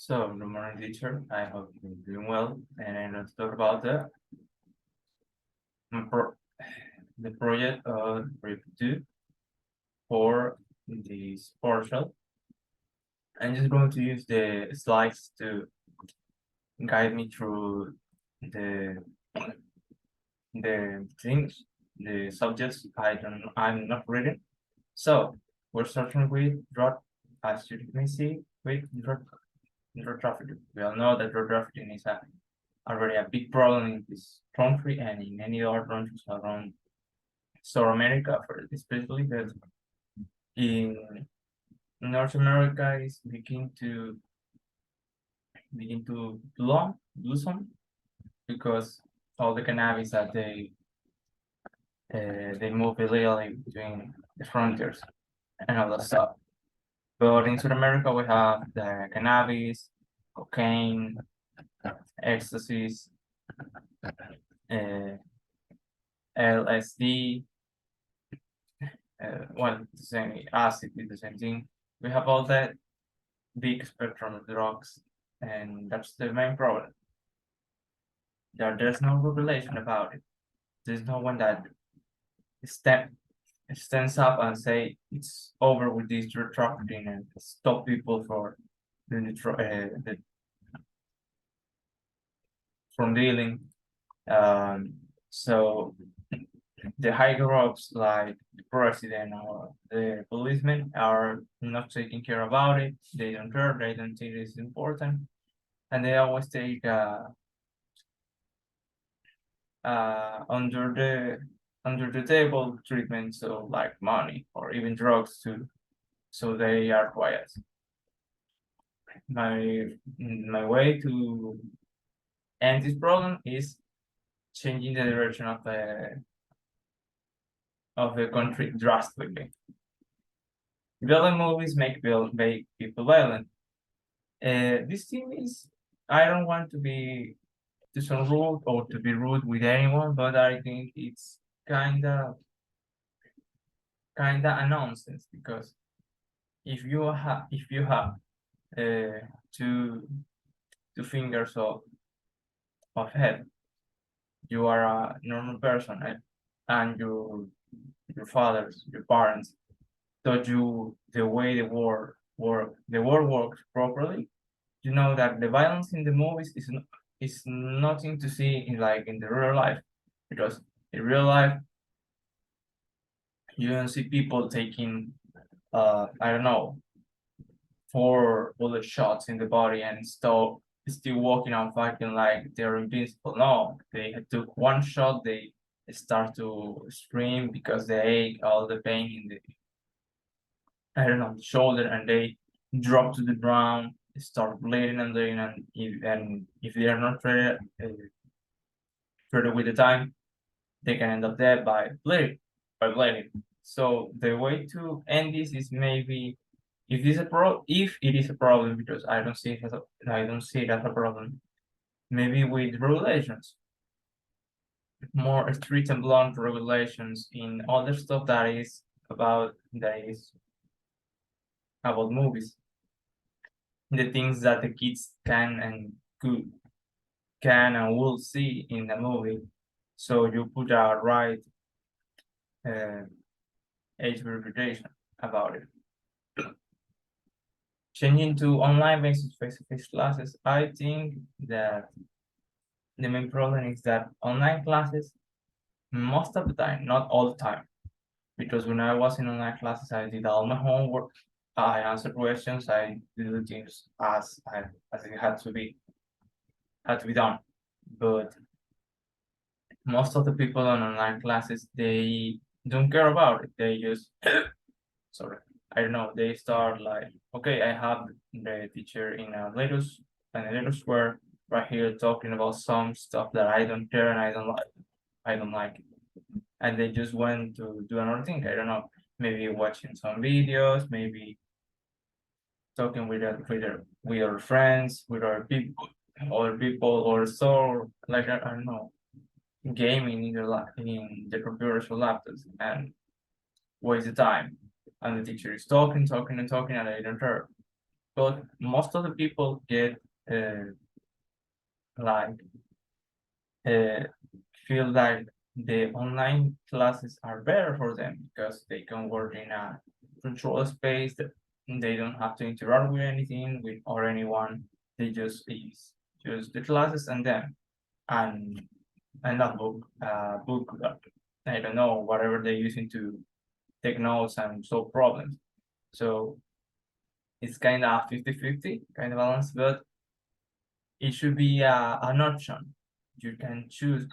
So, good morning, teacher. I hope you're doing well. And I'm going to talk about mm, pro the project Project 2 for this partial. I'm just going to use the slides to guide me through the the things, the subjects I'm not reading. So, we're starting with road, as you can see, with road traffic. We all know that road traffic is already a big problem in this country and in many other countries around South America, for especially that in North America is begin to blossom because all the cannabis that they move illegally between the frontiers and all that stuff. But in South America we have the cannabis, cocaine, ecstasies, uh, LSD, well, the same acid is the same thing. We have all that big spectrum of drugs, and that's the main problem. There's no regulation about it. There's no one that step stands up and say it's over with this drug trafficking and stop people from dealing. So the higher ups like the president or the policemen are not taking care about it. They don't care. They don't think it's important, and they always take under the table treatment, so like money or even drugs too. So they are quiet. My way to end this problem is changing the direction of the country drastically. Violent movies make people violent. This thing is, I don't want to sound rude or to be rude with anyone, but I think it's kinda a nonsense because if you have uh, two two fingers of head, you are a normal person, and your fathers, your parents taught you the way the world works properly. You know that the violence in the movies is nothing to see in like in the real life, because in real life you don't see people taking I don't know, 4 bullet shots in the body and still walking on fighting like they're invincible. No, they took one shot, they start to scream because they ache all the pain in the I don't know shoulder, and they drop to the ground, start bleeding, and if they are not treated with the time, they can end up dead by bleeding. So the way to end this is maybe if it is a problem, because I don't see it as a problem, maybe with regulations, more strict and blunt regulations in other stuff that is about movies, the things that the kids can and will see in the movie. So you put a right uh, age verification about it. Changing to online versus face-to-face classes, I think that the main problem is that online classes, most of the time, not all the time, because when I was in online classes, I did all my homework, I answered questions, I did the things as it had to be done. But most of the people on online classes, they don't care about it. They just sorry, I don't know. They start like, okay, I have the teacher in a little square right here talking about some stuff that I don't care and I don't like. I don't like it, and they just went to do another thing. I don't know, maybe watching some videos, maybe talking with our friends, with other people, or so like I don't know, gaming in the computers or laptops and waste the time. And the teacher is talking, talking, and talking, and I don't care. but most of the people get like uh, feel like the online classes are better for them because they can work in a controlled space that they don't have to interact with anything with or anyone. They just use just the classes and them and that book I don't know whatever they're using to take notes and solve problems. So it's kind of 50-50 kind of balance, but it should be an option. You can choose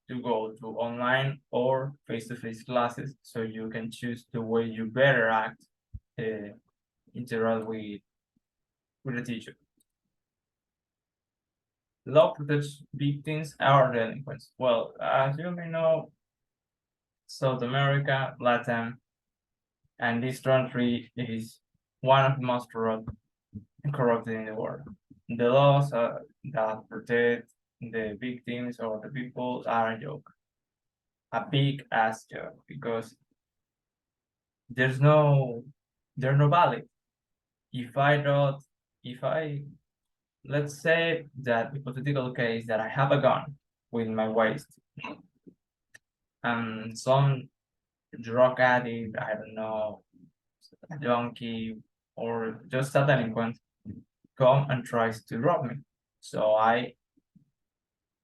to go to online or face-to-face classes, so you can choose the way you better act, interact with the teacher. Law protects victims or delinquents. Well, as you may know, South America, Latin, and this country is one of the most corrupted in the world. The laws that protect the victims or the people are a joke, a big ass joke, because there's no valid. If I don't, if I let's say that hypothetical case that I have a gun with my waist and some drug addict, I don't know, a junkie or just a delinquent come and tries to rob me. So I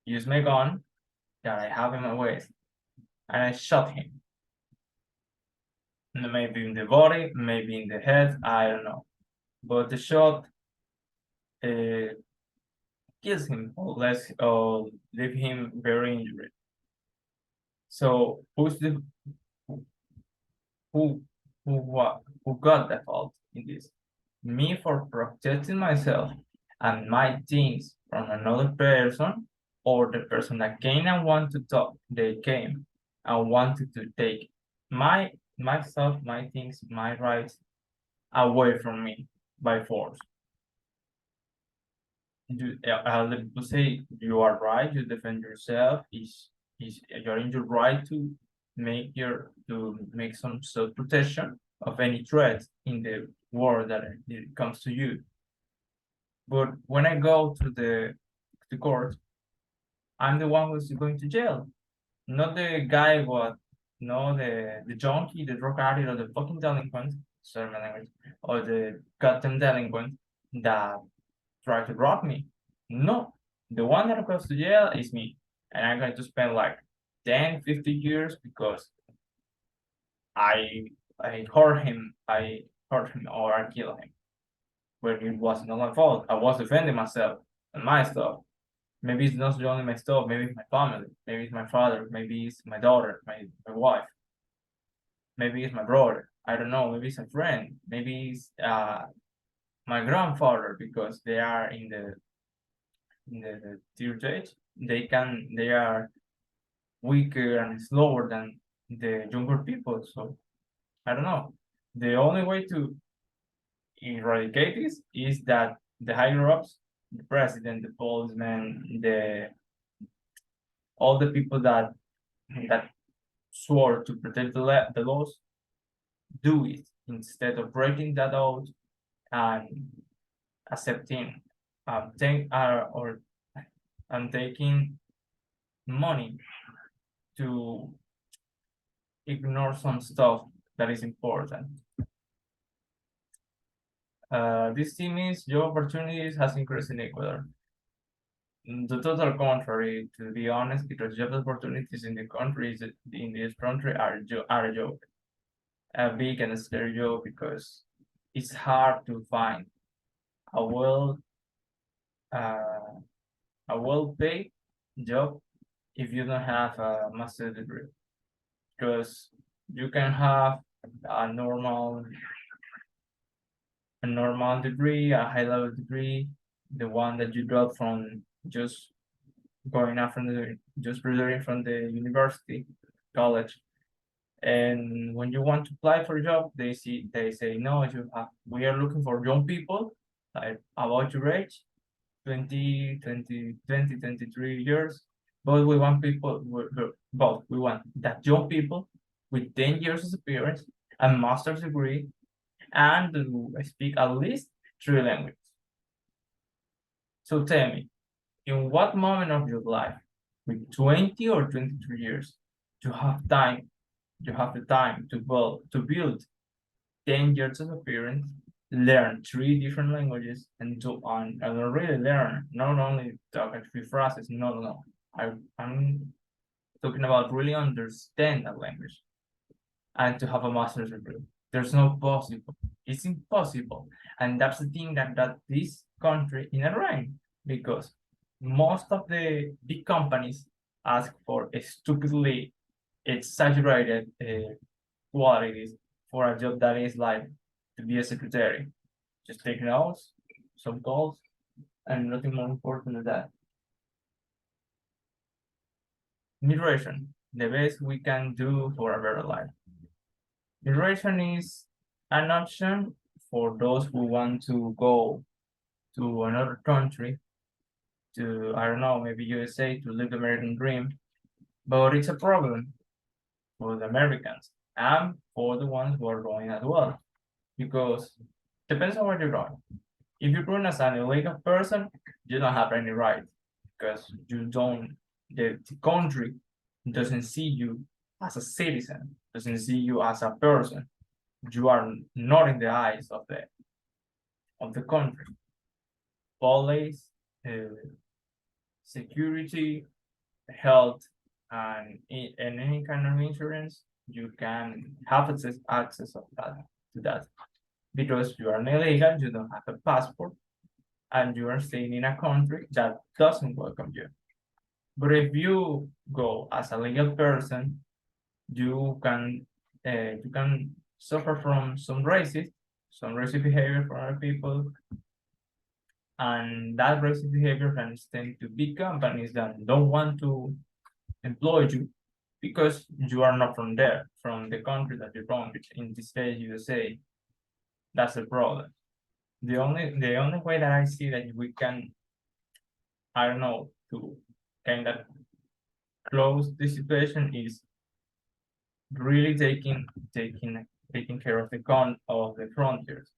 use my gun that I have in my waist and I shot him. Maybe in the body, maybe in the head, I don't know. But the shot kills him or leave him very injured. So who who got the fault in this? Me for protecting myself and my things from another person, or the person that came and wanted to talk, they came and wanted to take myself, my things, my rights away from me by force. The people say you are right, you defend yourself, is you're in your right to make some self-protection of any threat in the world that it comes to you. But when I go to the court, I'm the one who's going to jail, not the guy what no the junkie, the drug addict, or the fucking delinquent, sorry my language, or the goddamn delinquent that tried to rob me. No, the one that goes to jail is me, and I'm going to spend like 10, 50 years because I I hurt him or I killed him. But it wasn't my fault. I was defending myself and my stuff. Maybe it's not only my stuff, maybe it's my family, maybe it's my father, maybe it's my daughter, my wife, maybe it's my brother. I don't know, maybe it's a friend, maybe it's my grandfather because they are in the third age. They are weaker and slower than the younger people. So I don't know. The only way to eradicate this is that the higher ups, the president, the policeman, the all the people that swore to protect the laws do it instead of breaking that out and accepting or and taking money to ignore some stuff that is important. This team is job opportunities has increased in Ecuador. The total contrary, to be honest, because job opportunities in the country in this country are a joke, a big and scary joke because it's hard to find a uh, well paid job if you don't have a master's degree, because you can have a normal degree, a high level degree, the one that you got from just going out from just graduating from the university, college. And when you want to apply for a job, they say no, we are looking for young people like about your age, 23 years. But we want people both. We want that young people with 10 years of experience, a master's degree, and to speak at least 3 languages. So tell me, in what moment of your life, with 20 or 23 years, you have the time to build 10 years of experience, learn 3 different languages, and and really learn, not only talk a few phrases, no. I'm talking about really understand that language and to have a master's degree. There's no possible. It's impossible. And that's the thing that this country in a rank, because most of the big companies ask for a stupidly exaggerated qualities for a job that is like to be a secretary. Just take notes, some calls, and nothing more important than that. Migration, the best we can do for a better life. Migration is an option for those who want to go to another country, to, I don't know, maybe USA, to live the American dream. But it's a problem for the Americans and for the ones who are going as well. Because depends on what you're doing. If you're going as an illegal person, you don't have any right because the country doesn't see you as a citizen, doesn't see you as a person. You are not in the eyes of the country. Police, security, health, and any kind of insurance, you can have access of that to that. Because you are illegal, you don't have a passport, and you are staying in a country that doesn't welcome you. But if you go as a legal person, you can suffer from some racist behavior from other people, and that racist behavior can extend to big companies that don't want to employ you because you are not from there, from the country that you're from, which in this case USA. That's the problem. The only way that I see that we can, I don't know, to kind of close the situation is really taking care of the frontiers,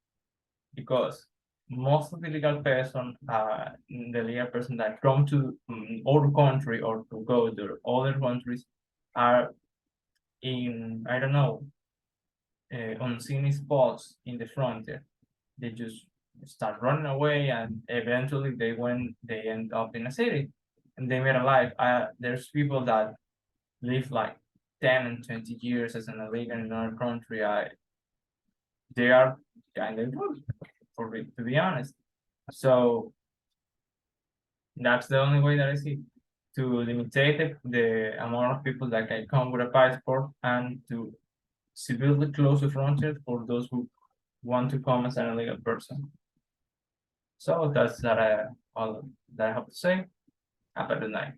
because most of the legal person that come to our country or to go to other countries are in, I don't know, unseen spots in the frontier. They just start running away, and eventually they end up in a city and they made a life. There's people that live like 10 and 20 years as an illegal in another country. They are kind of good, to be honest. So that's the only way that I see, to limit the amount of people that can come with a passport, and to severely close the frontier for those who want to come as an illegal person. So that's all that I have to say. Have a good night.